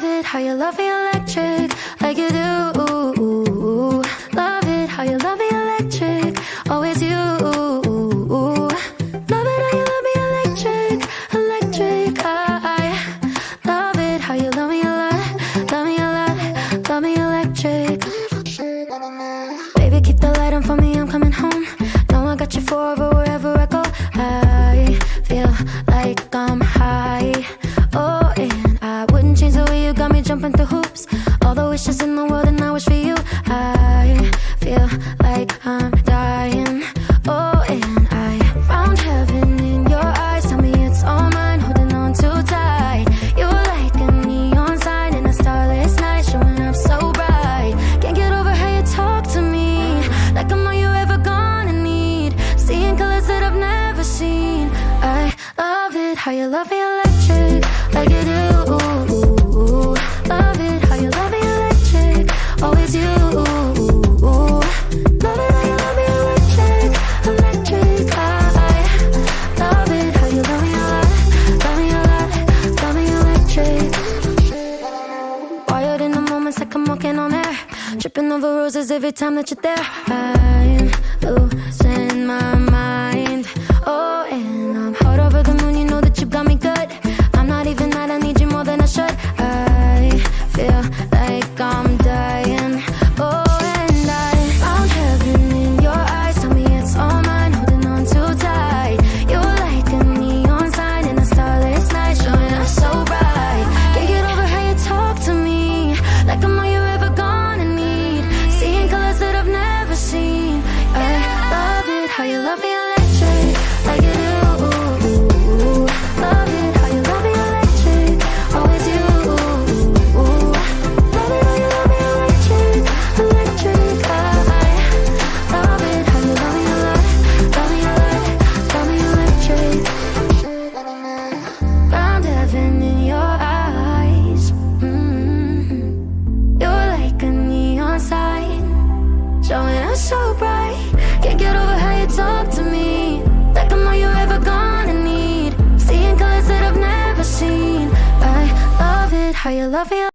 Love it how you love me electric like you do. Love it how you love me electric, always you. Love it how you love me electric, electric. I love it how you love me a lot, love me a lot, love me electric. Baby, keep the light on for me, I'm coming home. Know I got you forever wherever I go. I feel like I'm high. Oh, and I wouldn't change the way you got me jumping through hoops. All the wishes in the world and I wish for you. I feel like I'm dying. Oh, and I found heaven in your eyes. Tell me it's all mine, holding on too tight. You're like a neon sign in a starless night, showing up so bright. Can't get over how you talk to me, like I'm all you ever gonna need. Seeing colors that I've never seen. I love it how you love me electric like you do. Love it how you love me electric, always you. Love it how you love me electric, electric. I love it how you love me a lot, love me a lot, love me electric. Wired in the moments like I'm walking on air, tripping over roses every time that you're there. I'm losing my mind. Oh, and I'm hot over the moon, you know that you got me good. I'm not even mad, I need you more than I should. I feel like I'm dying. Oh, and I found heaven in your eyes. Tell me it's all mine, holding on too tight. You're like a neon sign in a starless night, showing up so bright. Can't get over how you talk to me, like I'm all you ever gonna need. Seeing colors that I've never seen. I love it how you love me electric like you do. Love it how you love me electric, always you. Love it how you love me electric, electric. I love it how you love me a lot, love me a lot, love me electric. Found heaven in your eyes. You're like a neon sign, showing up so bright. Can't get over how you talk to me, like I'm all you ever gonna need. Seeing colors that I've never seen. I love it how you love me.